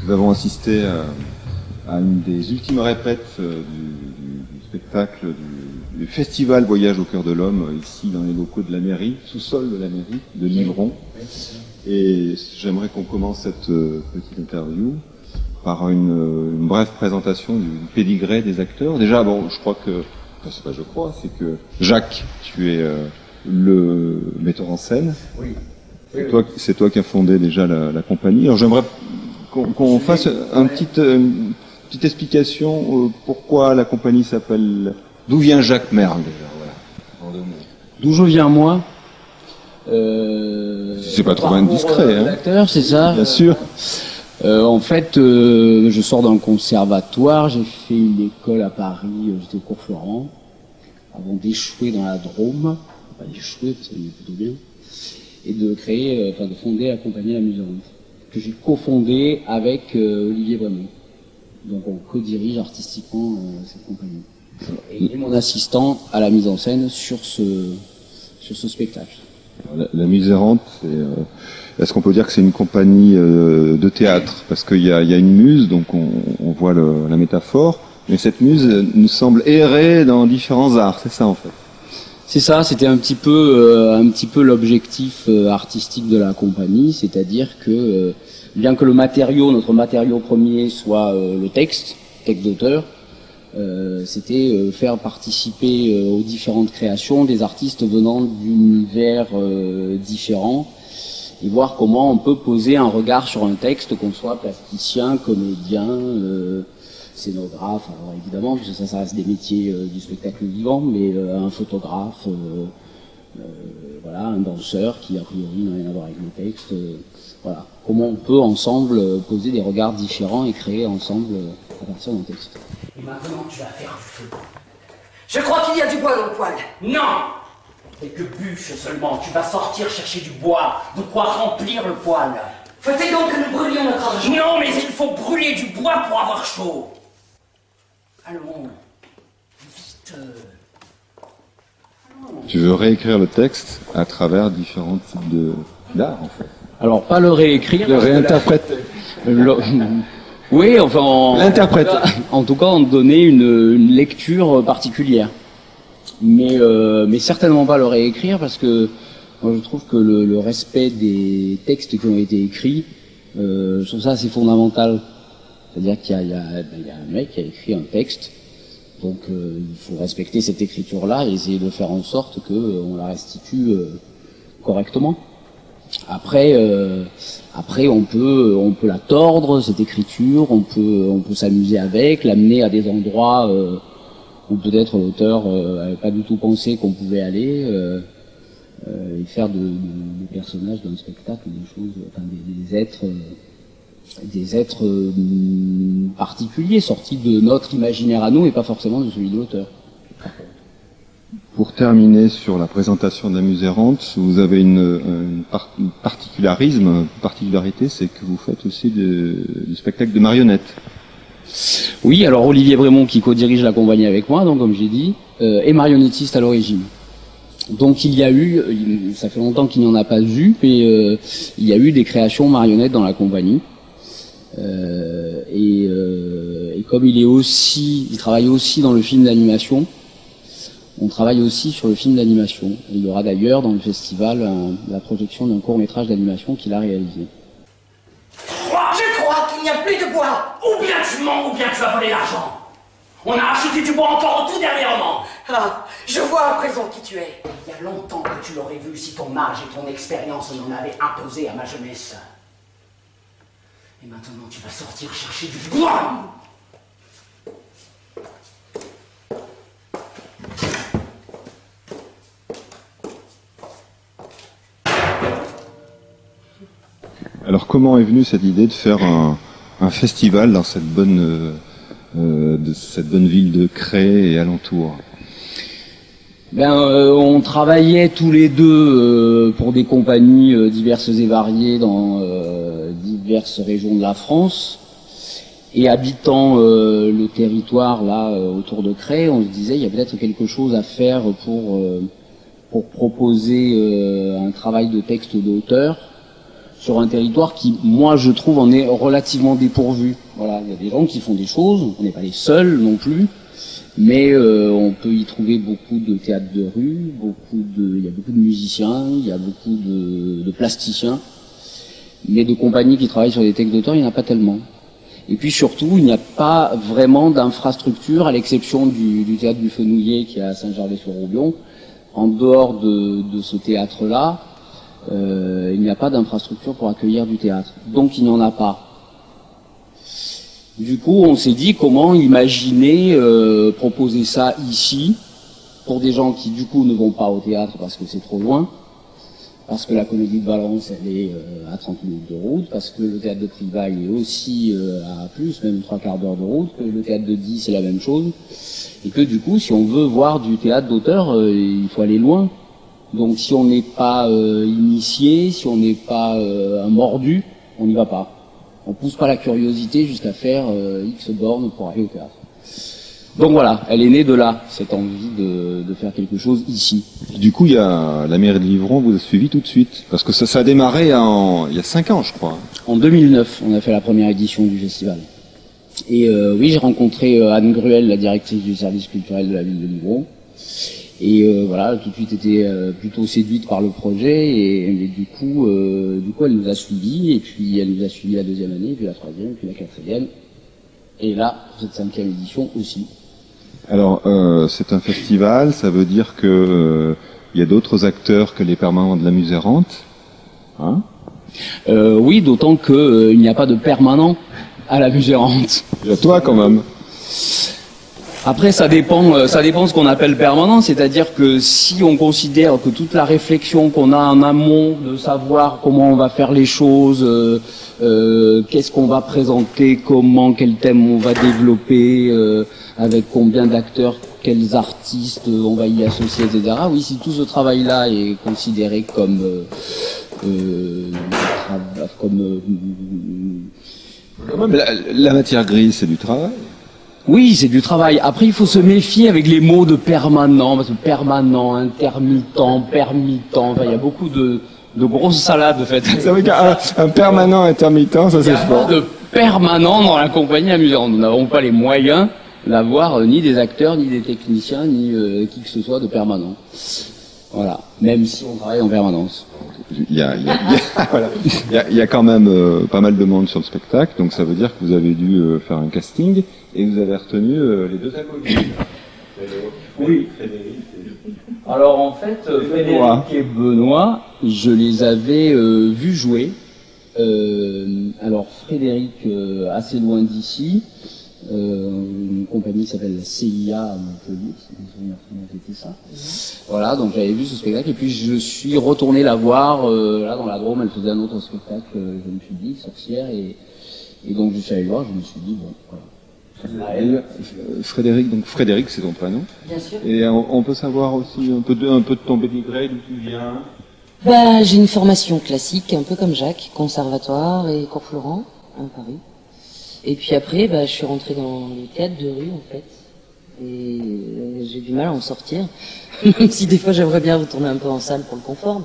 Nous avons assisté à une des ultimes répètes du spectacle du festival Voyage au cœur de l'homme, ici dans les locaux de la mairie, sous-sol de la mairie de Livron. Et j'aimerais qu'on commence cette petite interview par une brève présentation du pédigré des acteurs. Déjà, bon, je crois que, enfin, c'est pas je crois, c'est que Jacques, tu es le metteur en scène. Oui. C'est toi qui as fondé déjà la compagnie. Alors j'aimerais qu'on fasse une petite explication pourquoi la compagnie s'appelle... D'où vient Jacques Merle déjà, voilà. D'où je viens moi C'est pas trop indiscret, hein. D'acteur, c'est ça. Bien sûr. En fait, je sors d'un conservatoire, j'ai fait une école à Paris, j'étais au cours Florent, avant d'échouer dans la Drôme, pas d'échouer parce que ça plutôt bien, et de créer, de fonder la compagnie La Muserante, que j'ai cofondée avec Olivier Brémond. Donc on co-dirige artistiquement cette compagnie. Et il est mon assistant à la mise en scène sur ce spectacle. La Muserante, est-ce qu'on peut dire que c'est une compagnie de théâtre? Parce qu'il y a une muse, donc on voit la métaphore, mais cette muse nous semble errer dans différents arts, c'est ça en fait? C'est ça, c'était un petit peu l'objectif artistique de la compagnie, c'est-à-dire que bien que notre matériau premier soit le texte d'auteur, c'était faire participer aux différentes créations des artistes venant d'univers différents et voir comment on peut poser un regard sur un texte, qu'on soit plasticien, comédien, scénographe, alors évidemment, parce que ça reste des métiers du spectacle vivant, mais un photographe, voilà, un danseur qui a priori n'a rien à voir avec le texte, voilà. Comment on peut ensemble poser des regards différents et créer ensemble à partir d'un texte. Et maintenant, tu vas faire du feu. Je crois qu'il y a du bois dans le poêle. Non! Quelques bûches seulement. Tu vas sortir chercher du bois, de quoi remplir le poêle. Faut-il donc que nous brûlions notre argent? Non, mais il faut brûler du bois pour avoir chaud. Allons, vite. Allons. Tu veux réécrire le texte à travers différents types d'art en fait? Alors, pas le réécrire, le réinterpréter. Oui, enfin, l'interpréter. En tout cas, en donner une lecture particulière. Mais certainement pas le réécrire, parce que moi je trouve que le respect des textes qui ont été écrits, je trouve ça assez fondamental. C'est-à-dire qu'il y a un mec qui a écrit un texte, donc il faut respecter cette écriture-là et essayer de faire en sorte qu'on la restitue correctement. Après, on peut la tordre, cette écriture, on peut s'amuser avec, l'amener à des endroits où peut-être l'auteur n'avait pas du tout pensé qu'on pouvait aller, et faire de personnages d'un spectacle des choses, enfin des êtres particuliers, sortis de notre imaginaire à nous et pas forcément de celui de l'auteur. Pour terminer sur la présentation de La Muserante, vous avez une particularité, c'est que vous faites aussi du spectacle de marionnettes. Oui, alors Olivier Brémond qui co-dirige la compagnie avec moi, donc comme j'ai dit, est marionnettiste à l'origine. Donc il y a eu, ça fait longtemps qu'il n'y en a pas eu, mais il y a eu des créations marionnettes dans la compagnie. Et comme il travaille aussi dans le film d'animation, on travaille aussi sur le film d'animation. Il y aura d'ailleurs dans le festival la projection d'un court-métrage d'animation qu'il a réalisé. Je crois qu'il n'y a plus de bois. Ou bien tu mens, ou bien tu as volé l'argent. On a acheté du bois encore au tout dernier moment. Ah, je vois à présent qui tu es. Il y a longtemps que tu l'aurais vu si ton âge et ton expérience m'en avaient imposé à ma jeunesse. Et maintenant tu vas sortir chercher du bois. Alors comment est venue cette idée de faire un festival dans cette bonne ville de Cré et alentour? On travaillait tous les deux pour des compagnies diverses et variées dans diverses régions de la France. Et habitant le territoire là autour de Cré, on se disait il y a peut-être quelque chose à faire pour proposer un travail de texte d'auteur sur un territoire qui, moi, je trouve, en est relativement dépourvu. Voilà, il y a des gens qui font des choses, on n'est pas les seuls non plus, mais on peut y trouver beaucoup de théâtre de rue, il y a beaucoup de musiciens, il y a beaucoup de plasticiens, mais de compagnies qui travaillent sur des textes d'auteur, il n'y en a pas tellement. Et puis surtout, il n'y a pas vraiment d'infrastructure, à l'exception du théâtre du Fenouillet qui est à Saint-Gervais-sur-Roubion. En dehors de ce théâtre-là, il n'y a pas d'infrastructure pour accueillir du théâtre. Donc il n'y en a pas. Du coup, on s'est dit comment imaginer proposer ça ici, pour des gens qui du coup ne vont pas au théâtre parce que c'est trop loin, parce que la Comédie de Valence elle est à 30 minutes de route, parce que le théâtre de Privaille est aussi à plus, même 3/4 d'heure de route, que le théâtre de Die c'est la même chose, et que du coup si on veut voir du théâtre d'auteur, il faut aller loin. Donc si on n'est pas initié, si on n'est pas un mordu, on n'y va pas. On pousse pas la curiosité jusqu'à faire X bornes pour aller au théâtre. Donc voilà, elle est née de là, cette envie de faire quelque chose ici. Du coup, il y a la mairie de Livron vous a suivi tout de suite, parce que ça a démarré il y a 5 ans, je crois. En 2009, on a fait la première édition du festival. Et oui, j'ai rencontré Anne Gruel, la directrice du service culturel de la ville de Livron. Et voilà, tout de suite été plutôt séduite par le projet, et du coup, elle nous a suivis, et puis elle nous a suivis la 2e année, puis la 3e, puis la 4e, et là, pour cette 5e édition aussi. Alors, c'est un festival, ça veut dire que il y a d'autres acteurs que les permanents de la Muse errante, hein? Oui, d'autant que il n'y a pas de permanent à la Muse errante. Il y a toi quand même. Après, ça dépend ce qu'on appelle permanent, c'est-à-dire que si on considère que toute la réflexion qu'on a en amont de savoir comment on va faire les choses, qu'est-ce qu'on va présenter, comment, quel thème on va développer, avec combien d'acteurs, quels artistes on va y associer, etc. Oui, si tout ce travail-là est considéré comme La matière grise, c'est du travail. Oui, c'est du travail. Après, il faut se méfier avec les mots de permanent, parce que permanent, intermittent, permittent, enfin, il y a beaucoup de grosses salades faites. C'est vrai qu'un permanent intermittent, ça c'est fort. Il n'y a pas de permanent dans la compagnie amusante. Nous n'avons pas les moyens d'avoir ni des acteurs, ni des techniciens, ni qui que ce soit de permanent. Voilà. Même si on travaille en permanence. Il y a quand même pas mal de monde sur le spectacle, donc ça veut dire que vous avez dû faire un casting et vous avez retenu les 2 inconnus. Oui. Alors en fait, Frédéric et Benoît, je les avais vus jouer. Alors Frédéric, assez loin d'ici, une compagnie qui s'appelle la CIA à Montpellier, si je me souviens comment c'était ça. Voilà, donc j'avais vu ce spectacle et puis je suis retourné la voir là dans la Drôme, elle faisait un autre spectacle, jeune public, sorcière, et donc je suis allé le voir, je me suis dit bon, voilà. Frédéric, donc Frédéric c'est ton prénom. Bien sûr. Et on peut savoir aussi un peu de ton pédigré, d'où tu viens. Bah, j'ai une formation classique, un peu comme Jacques, conservatoire et cours Florent à Paris. Et puis après, bah, je suis rentrée dans le théâtre de rue en fait, et j'ai du mal à en sortir, même si des fois j'aimerais bien retourner un peu en salle pour le confort.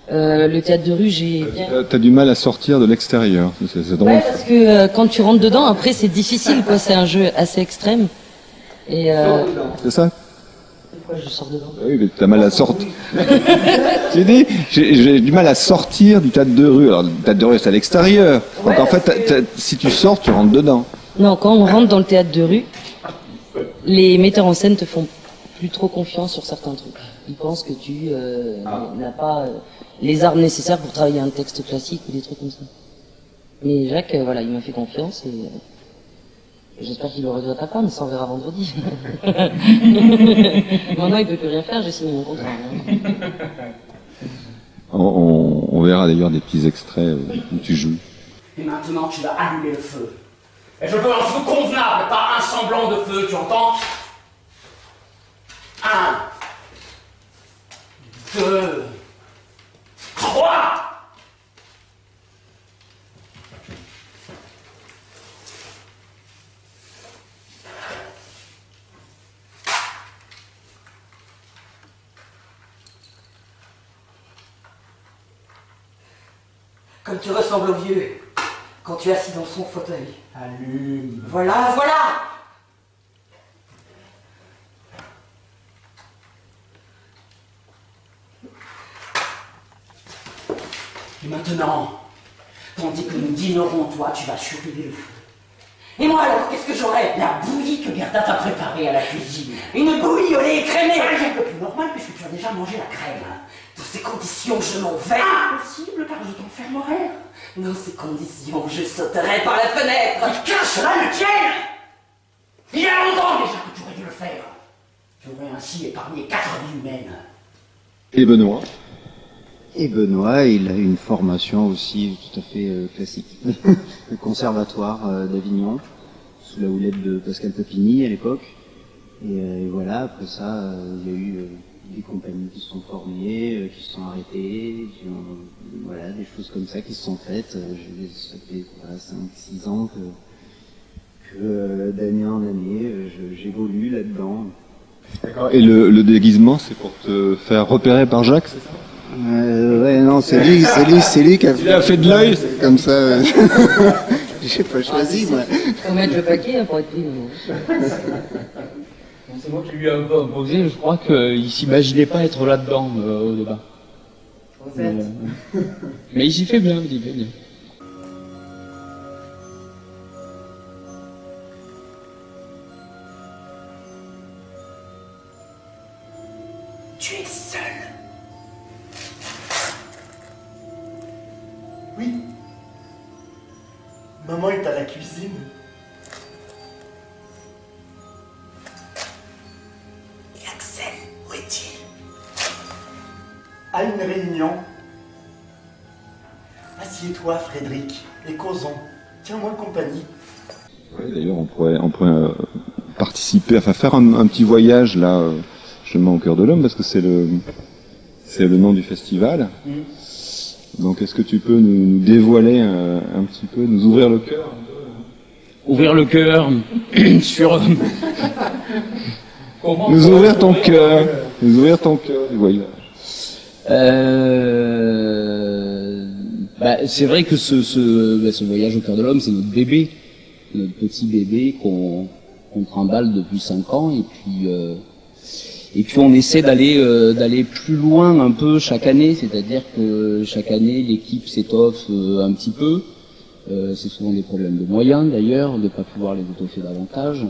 Le théâtre de rue, j'ai bien... T'as du mal à sortir de l'extérieur, c'est drôle. Ouais, parce que quand tu rentres dedans, après c'est difficile, quoi. C'est un jeu assez extrême. Et c'est ça? Pourquoi je sors dedans? Oui, mais t'as mal à sortir. J'ai dit, j'ai du mal à sortir du théâtre de rue. Alors, le théâtre de rue, c'est à l'extérieur. Ouais, donc en fait, si tu sors, tu rentres dedans. Non, quand on rentre dans le théâtre de rue, les metteurs en scène te font plus trop confiance sur certains trucs. Ils pensent que tu n'as pas les armes nécessaires pour travailler un texte classique ou des trucs comme ça. Mais Jacques, voilà, il m'a fait confiance et j'espère qu'il le regrettera pas, mais ça on verra vendredi. Maintenant, il peut plus rien faire, j'ai signé mon contrat. On verra d'ailleurs des petits extraits où tu joues. Et maintenant, tu vas allumer le feu. Et je veux un feu convenable, pas un semblant de feu, tu entends? 1, 2, 3. Comme tu ressembles au vieux, quand tu es assis dans son fauteuil. Allume. Voilà, voilà! Et maintenant, tandis que nous dînerons, toi, tu vas surveiller le feu. Et moi alors, qu'est-ce que j'aurai? La bouillie que Gerda t'a préparée à la cuisine. Une bouillie au lait écrémé. C'est un peu plus normal puisque tu as déjà mangé la crème. Dans ces conditions, je m'en vais. Impossible, car je t'enfermerai. Dans ces conditions, je sauterai par la fenêtre. Quelle sera le tien? Il y a longtemps déjà que tu aurais dû le faire. Tu aurais ainsi épargné 4 vies humaines. Et Benoît? Et Benoît, il a une formation aussi tout à fait classique. Le conservatoire d'Avignon, sous la houlette de Pascal Papini à l'époque. Et voilà, après ça, il y a eu des compagnies qui se sont formées, qui se sont arrêtées, voilà, des choses comme ça qui se sont faites. Ça fait 5-6 ans que d'année en année, j'évolue là-dedans. D'accord. Et le déguisement, c'est pour te faire repérer par Jacques, c'est ça? Ouais, non, c'est lui qui a fait. Il a fait de l'œil, c'est comme ça. J'ai pas choisi, moi. Faut mettre le paquet hein, pour être pris. C'est moi qui lui ai un peu imposé, je crois qu'il s'imaginait pas être là-dedans au débat. Mais il s'y fait bien, il y fait bien. Tu es seul. Oui. Maman est à la cuisine. Et Axel, où est-il? À une réunion. Assieds-toi, Frédéric, et causons. Tiens-moi compagnie. Ouais, d'ailleurs, on pourrait participer, enfin faire un petit voyage là, justement au cœur de l'homme, parce que c'est le nom du festival. Donc, est-ce que tu peux nous dévoiler un petit peu, nous ouvrir le cœur un peu? Ouvrir le cœur sur... Nous ouvrir ton cœur du voyage. C'est vrai que ce voyage au cœur de l'homme, c'est notre bébé, notre petit bébé qu'on trimballe depuis 5 ans, et puis on essaie d'aller plus loin un peu chaque année, c'est-à-dire que chaque année l'équipe s'étoffe un petit peu. C'est souvent des problèmes de moyens d'ailleurs, de pas pouvoir les étoffer davantage.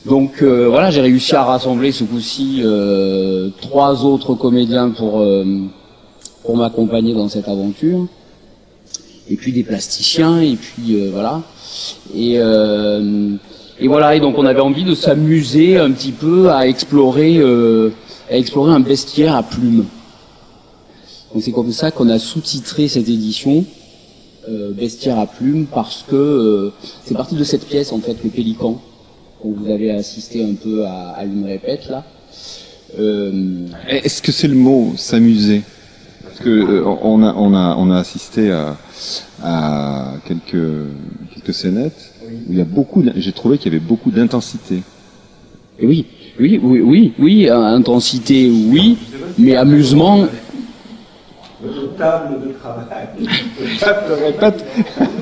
Donc voilà, j'ai réussi à rassembler ce coup-ci 3 autres comédiens pour m'accompagner dans cette aventure. Et puis des plasticiens, et puis voilà. Et voilà, et donc on avait envie de s'amuser un petit peu à explorer un bestiaire à plumes. Donc c'est comme ça qu'on a sous-titré cette édition, Bestiaire à plumes, parce que c'est parti de cette pièce en fait, le Pélican, où vous avez assisté un peu à une répète là. Est-ce que c'est le mot s'amuser? Parce que on a assisté à quelques scénettes où il y a j'ai trouvé qu'il y avait beaucoup d'intensité. Et oui, intensité, oui, mais amusement. Table de travail. Table de répète.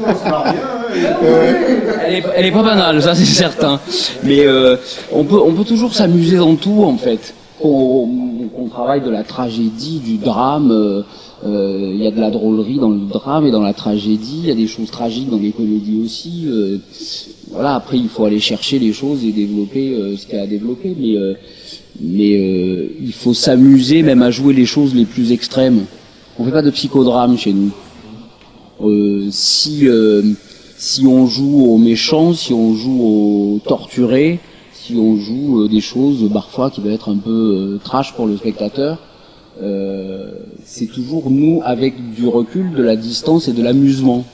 On se marre bien. Elle est pas banale, ça c'est certain. Mais on peut toujours s'amuser dans tout en fait. On travaille de la tragédie, du drame. Il y a de la drôlerie dans le drame et dans la tragédie. Il y a des choses tragiques dans les comédies aussi. Voilà. Après, il faut aller chercher les choses et développer ce qu'il y a à développer. Mais il faut s'amuser même à jouer les choses les plus extrêmes. On fait pas de psychodrame chez nous. Si on joue aux méchants, si on joue aux torturés, si on joue des choses parfois qui peuvent être un peu trash pour le spectateur, c'est toujours nous avec du recul, de la distance et de l'amusement.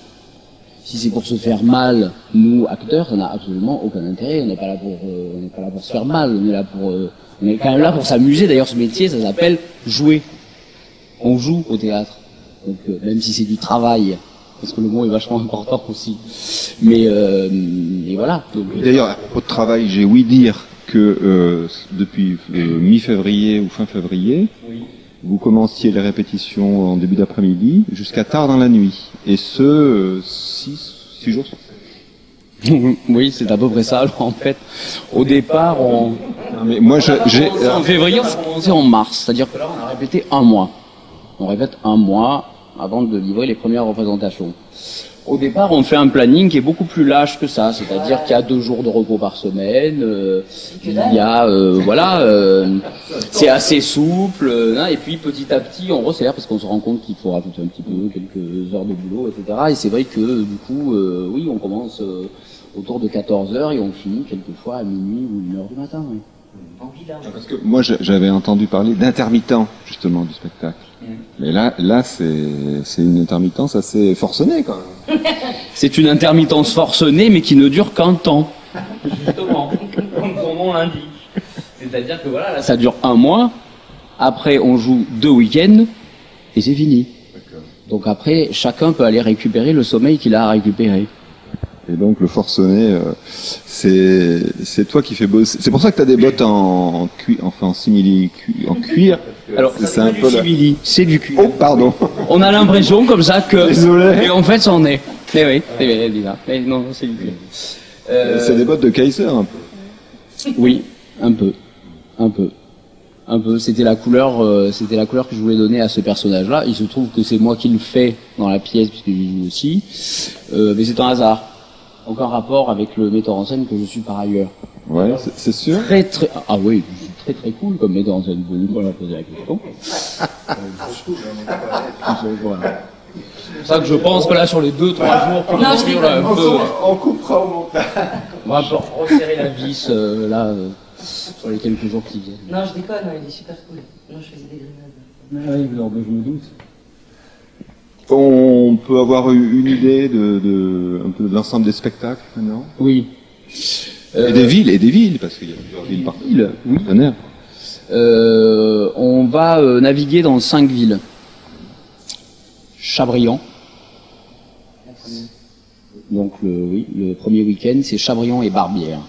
Si c'est pour se faire mal, nous acteurs, ça n'a absolument aucun intérêt. On n'est pas là pour se faire mal. On est quand même là pour s'amuser. D'ailleurs, ce métier, ça s'appelle jouer. On joue au théâtre, donc même si c'est du travail, parce que le mot est vachement important aussi. Mais voilà. D'ailleurs, à propos de travail, j'ai ouï dire que depuis mi-février ou fin février, vous commenciez les répétitions en début d'après-midi jusqu'à tard dans la nuit. Et ce, 6 jours sur 7. Oui, c'est à peu près ça. Alors, en fait, au départ, Non, mais moi, en février, on a commencé en mars. C'est-à-dire que là, on a répété un mois. On répète un mois avant de livrer les premières représentations. Au départ, on fait un planning qui est beaucoup plus lâche que ça, c'est-à-dire qu'il y a 2 jours de repos par semaine, il y a, c'est assez souple, et puis petit à petit, on resserre parce qu'on se rend compte qu'il faut rajouter un petit peu, quelques heures de boulot, etc. Et c'est vrai que, du coup, oui, on commence autour de 14 heures et on finit quelquefois à minuit ou 1 heure du matin, oui. Parce que moi, j'avais entendu parler d'intermittent, justement, du spectacle. Mais là, c'est une intermittence assez forcenée, quand même. C'est une intermittence forcenée, mais qui ne dure qu'un temps. Justement, comme son nom l'indique. C'est-à-dire que voilà, là, ça dure 1 mois. Après, on joue 2 week-ends et c'est fini. Donc après, chacun peut aller récupérer le sommeil qu'il a à récupérer. Et donc le forcené, c'est toi qui fais bosser. C'est pour ça que tu as des bottes en cuir, enfin en simili, en cuir. Alors c'est un peu simili, c'est du cuir. Oh pardon. On a l'impression comme ça que. Désolé. Et en fait, c'en est. Mais oui, c'est bizarre. Mais non, c'est du cuir. C'est des bottes de Kaiser un peu. Oui, un peu. C'était la couleur que je voulais donner à ce personnage-là. Il se trouve que c'est moi qui le fais dans la pièce puisque j'y joue aussi. Mais c'est un hasard. Aucun rapport avec le metteur en scène que je suis par ailleurs. Ouais, c'est sûr. Ah oui, je suis très cool comme metteur en scène. Vous pouvez pas poser la question. Voilà. C'est pour ça que je pense que là, sur les 2-3 jours qu'on va suivre là, un peu, on coupera au montage. on va resserrer la vis sur les quelques jours qui viennent. Non, je déconne, il est super cool. Non, je faisais des grenades. Ah oui, alors, je me doute. On peut avoir une idée un peu de l'ensemble des spectacles maintenant. Oui. Et des villes, parce qu'il y a plusieurs villes par ville. Oui. Tonnerre. On va naviguer dans 5 villes. Chabriand. Donc le premier week-end, c'est Chabriand et Barbière.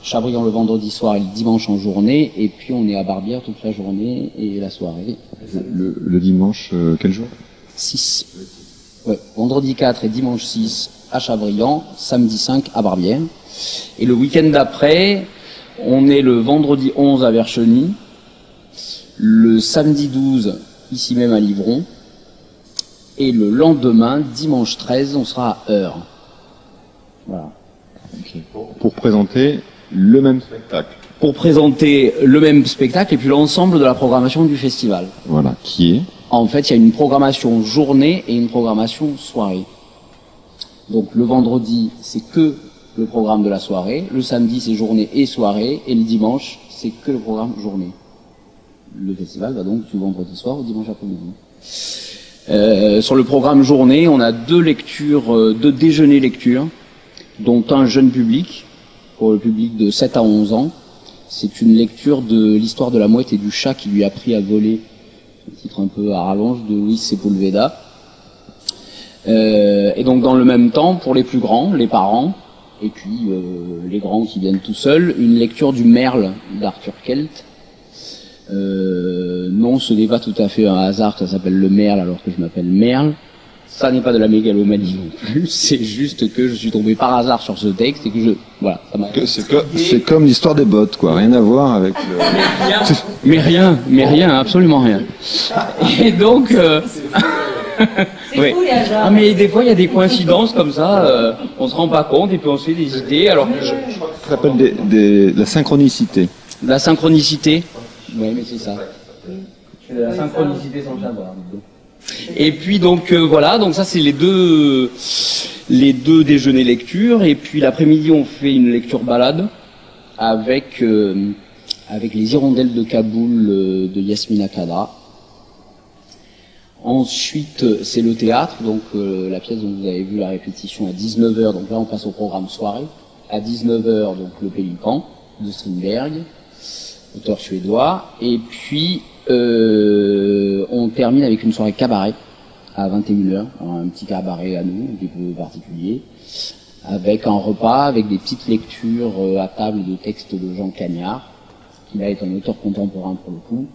Chabriand le vendredi soir et le dimanche en journée, et puis on est à Barbière toute la journée et la soirée. Le dimanche, quel jour? 6. Ouais, vendredi 4 et dimanche 6 à Chabriand, samedi 5 à Barbière. Et le week-end d'après, on est le vendredi 11 à Vercheny, le samedi 12 ici même à Livron, et le lendemain, dimanche 13, on sera à Heure. Voilà. Okay. Pour présenter le même spectacle. Pour présenter le même spectacle et puis l'ensemble de la programmation du festival. Voilà, qui est? En fait, il y a une programmation journée et une programmation soirée. Donc le vendredi, c'est que le programme de la soirée. Le samedi, c'est journée et soirée. Et le dimanche, c'est que le programme journée. Le festival va donc du vendredi soir au dimanche après-midi. Sur le programme journée, on a 2 lectures, 2 déjeuners lectures, dont un jeune public, pour le public de 7 à 11 ans. C'est une lecture de l'histoire de la mouette et du chat qui lui a appris à voler. Un titre un peu à rallonge de Luis Sepulveda. Et donc dans le même temps, pour les plus grands, les parents, et puis les grands qui viennent tout seuls, une lecture du Merle d'Arthur Kelt. Non, ce n'est pas tout à fait un hasard que ça s'appelle le Merle alors que je m'appelle Merle. Ça n'est pas de la mégalomanie non plus, c'est juste que je suis tombé par hasard sur ce texte et que voilà, ça m'a... C'est comme l'histoire des bottes, quoi, rien à voir avec le... Mais rien, absolument rien. Et donc... C'est fou les hasards. Ah mais des fois il y a des coïncidences comme ça, on se rend pas compte et puis on se fait des idées alors que Ça s'appelle de la synchronicité. La synchronicité. Oui mais c'est ça. La synchronicité sans le savoir. Et puis donc voilà, donc ça c'est les deux déjeuners lecture et puis l'après-midi on fait une lecture balade avec les Hirondelles de Kaboul de Yasmina Khadra. Ensuite c'est le théâtre, donc la pièce dont vous avez vu la répétition à 19h, donc là on passe au programme soirée. À 19h donc le Pélican de Strindberg, auteur suédois, et puis on termine avec une soirée cabaret à 21h, un petit cabaret à nous, un petit peu particulier, avec un repas, avec des petites lectures à table de textes de Jean Cagnard, qui là est un auteur contemporain pour le coup.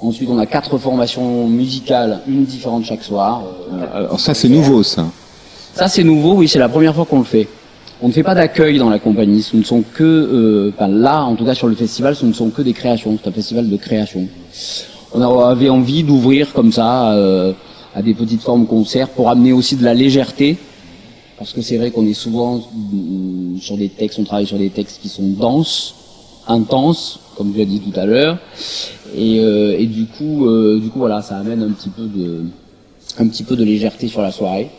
Ensuite, on a 4 formations musicales, une différente chaque soir. Alors ça, c'est nouveau, ça. Ça, c'est nouveau, oui, c'est la première fois qu'on le fait. On ne fait pas d'accueil dans la compagnie, ce ne sont que, enfin là, en tout cas sur le festival, ce ne sont que des créations, c'est un festival de création. On avait envie d'ouvrir comme ça à des petites formes concerts pour amener aussi de la légèreté, parce que c'est vrai qu'on est souvent sur des textes, on travaille sur des textes qui sont denses, intenses, comme je l'ai dit tout à l'heure, et du coup voilà, ça amène un petit peu de légèreté sur la soirée.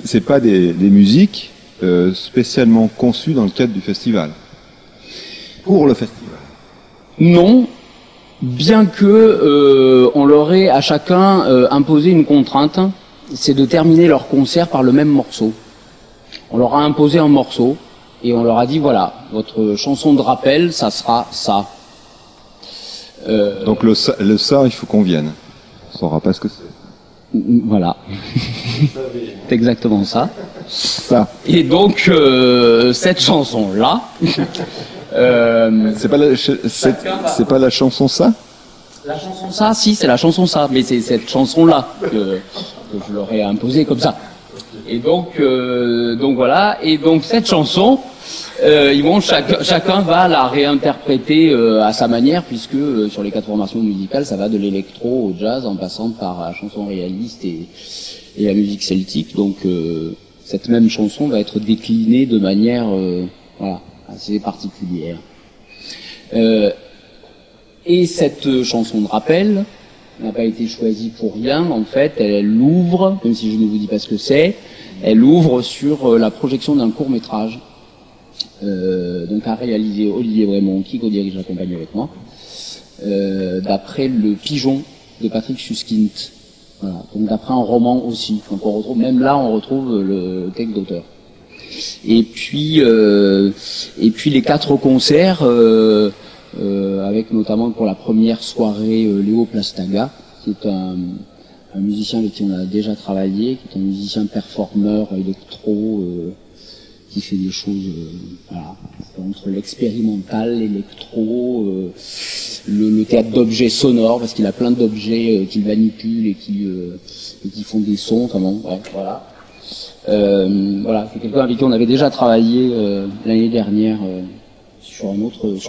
C'est pas des musiques spécialement conçues dans le cadre du festival. Pour le festival. Non, bien que on leur ait à chacun imposé une contrainte, c'est de terminer leur concert par le même morceau. On leur a imposé un morceau et on leur a dit voilà, votre chanson de rappel, ça sera ça. Donc le ça, il faut qu'on vienne. On saura pas ce que c'est. Voilà. C'est exactement ça. Ça. Et donc cette chanson-là, c'est pas la chanson ça. La chanson ça, si, c'est la chanson ça, mais c'est cette chanson-là que je leur ai imposée comme ça. Et donc voilà. Et donc cette chanson, ils vont chacun va la réinterpréter à sa manière, puisque sur les 4 formations musicales, ça va de l'électro au jazz, en passant par la chanson réaliste et la musique celtique. Donc cette même chanson va être déclinée de manière voilà, assez particulière. Et cette chanson de rappel n'a pas été choisie pour rien. En fait, elle ouvre, même si je ne vous dis pas ce que c'est, elle ouvre sur la projection d'un court-métrage donc a réalisé Olivier Brémond, qui co-dirige la compagnie avec moi, d'après Le Pigeon de Patrick Suskind. Voilà, donc d'après un roman aussi. Donc on retrouve, même là, on retrouve le texte d'auteur. Et puis les 4 concerts, avec notamment pour la première soirée Léo Plastaga, qui est un musicien avec qui on a déjà travaillé, qui est un musicien performeur électro, qui fait des choses voilà, entre l'expérimental, l'électro, le théâtre d'objets sonores, parce qu'il a plein d'objets qu'il manipule et qui font des sons, enfin bon, ouais, voilà. Voilà, c'est quelqu'un avec qui on avait déjà travaillé l'année dernière sur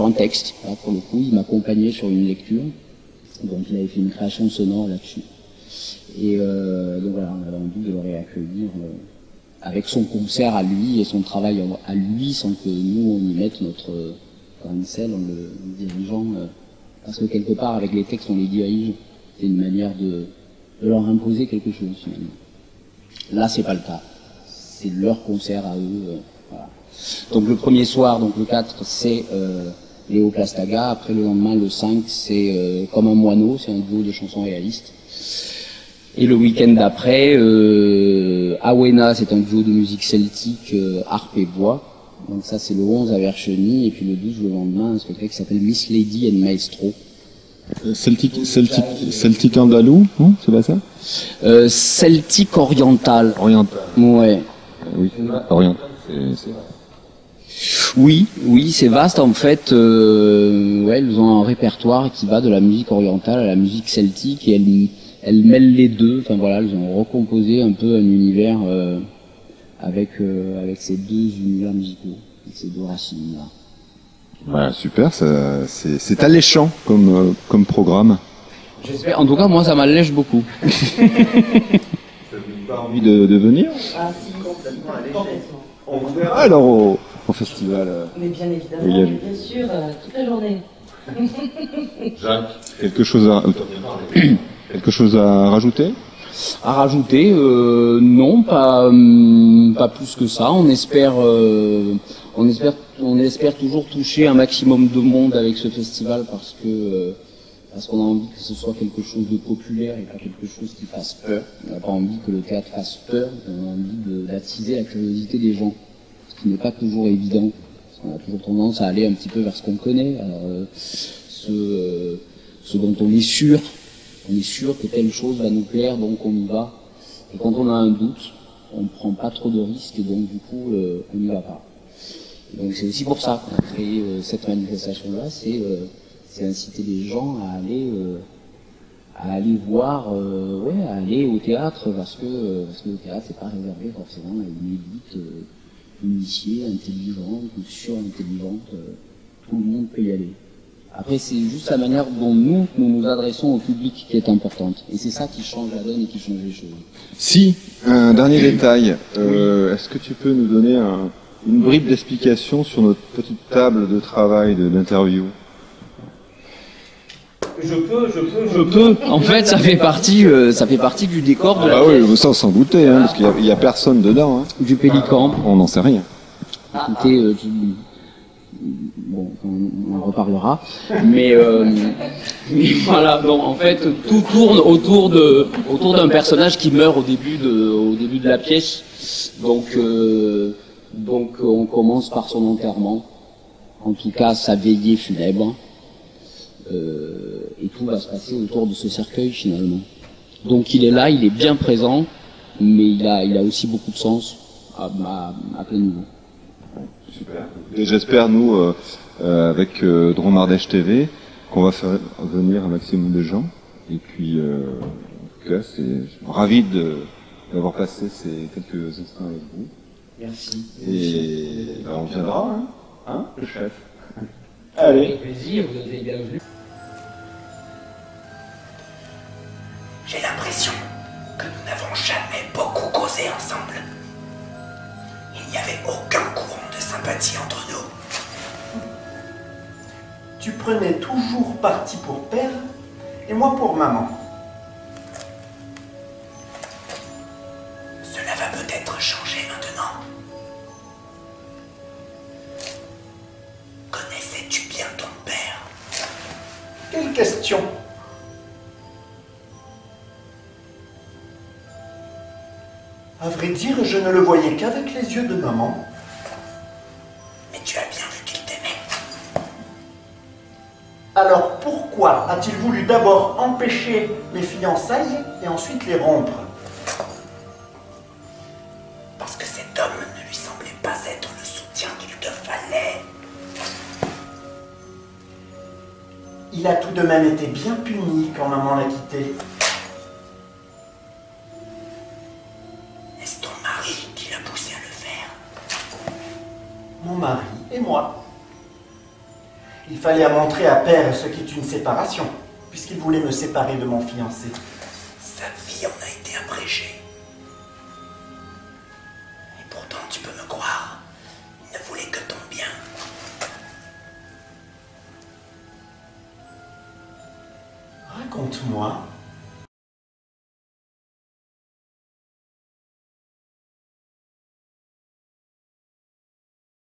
un texte. Là, pour le coup, il m'accompagnait sur une lecture, donc il avait fait une création sonore là-dessus. Et donc voilà, on avait envie de le réaccueillir avec son concert à lui et son travail à lui, sans que nous on y mette notre grain de sel en le dirigeant, parce que quelque part avec les textes on les dirige, c'est une manière de leur imposer quelque chose finalement. Là c'est pas le cas, c'est leur concert à eux. Voilà. Donc le premier soir, donc le 4, c'est Léo Plastaga, après le lendemain, le 5, c'est Comme un moineau, c'est un duo de chansons réalistes. Et le week-end d'après, Awena, c'est un duo de musique celtique, harpe et voix. Donc ça, c'est le 11 à Vercheny, et puis le 12, le lendemain, un spectacle qui s'appelle Miss Lady and Maestro. Celtique andalou, non? C'est pas ça? Celtique oriental. Oriental. Ouais. Oui, oriental, c'est... Oui, c'est vaste en fait. Ouais, ils ont un répertoire qui va de la musique orientale à la musique celtique, et elles mêlent les deux. Enfin voilà, ils ont recomposé un peu un univers avec ces 2 univers musicaux, ces 2 racines là. Voilà, super, c'est alléchant comme programme. J'espère. En tout cas, moi, ça m'allège beaucoup. Ça vous donne pas envie de venir? Ah si, complètement. On vous verra alors au festival. Mais bien évidemment, bien sûr, toute la journée. Jacques, quelque chose à rajouter? À rajouter, non, pas plus que ça. On espère toujours toucher un maximum de monde avec ce festival, parce qu'on a envie que ce soit quelque chose de populaire et pas quelque chose qui fasse peur. On n'a pas envie que le théâtre fasse peur, on a envie d'attiser la curiosité des gens, ce qui n'est pas toujours évident. On a toujours tendance à aller un petit peu vers ce qu'on connaît, alors, ce dont on est sûr que telle chose va nous plaire, donc on y va. Et quand on a un doute, on ne prend pas trop de risques, et donc du coup, on n'y va pas. Et donc c'est aussi pour ça qu'on a créé cette manifestation-là, c'est inciter les gens à aller à aller voir, à aller au théâtre, parce que le théâtre c'est pas réservé forcément à une élite initiée, intelligente ou surintelligente. Tout le monde peut y aller. Après, c'est juste la manière dont nous nous adressons au public qui est importante. Et c'est ça qui change la donne et qui change les choses. Si, un dernier détail, est-ce que tu peux nous donner une bribe d'explication sur notre petite table de travail d'interview? Je peux. En fait, ça fait partie du décor de la pièce. Oui, ça on s'en doutait, hein, parce qu'il y a personne dedans. Hein. Du Pélican. On n'en sait rien. Écoutez, bon, on en reparlera. Mais voilà, donc en fait, tout tourne autour d'un personnage qui meurt au début de la pièce. Donc on commence par son enterrement. En tout cas, sa veillée funèbre. Et tout va se passer autour de ce cercueil finalement. Donc il est là, il est bien présent, mais il a aussi beaucoup de sens à plein niveau. Super. Et j'espère, nous, avec Dromardèche TV, qu'on va faire venir un maximum de gens. Et puis, en tout cas, je suis ravi d'avoir passé ces quelques instants avec vous. Merci. Et on viendra, hein, le chef. Allez. Avec plaisir, vous êtes les bienvenus. J'ai l'impression que nous n'avons jamais beaucoup causé ensemble. Il n'y avait aucun courant de sympathie entre nous. Tu prenais toujours parti pour père et moi pour maman. Cela va peut-être changer maintenant. Connaissais-tu bien ton père? Quelle question? À vrai dire, je ne le voyais qu'avec les yeux de maman. Mais tu as bien vu qu'il t'aimait. Alors pourquoi a-t-il voulu d'abord empêcher les fiançailles et ensuite les rompre? Parce que cet homme ne lui semblait pas être le soutien qu'il te fallait. Il a tout de même été bien puni quand maman l'a quitté. Est-ce ton mari qui l'a poussé à le faire? Mon mari et moi. Il fallait montrer à père ce qu'est une séparation, puisqu'il voulait me séparer de mon fiancé. Sa vie en a été abrégée. Et pourtant, tu peux me croire, il ne voulait que ton bien. Raconte-moi.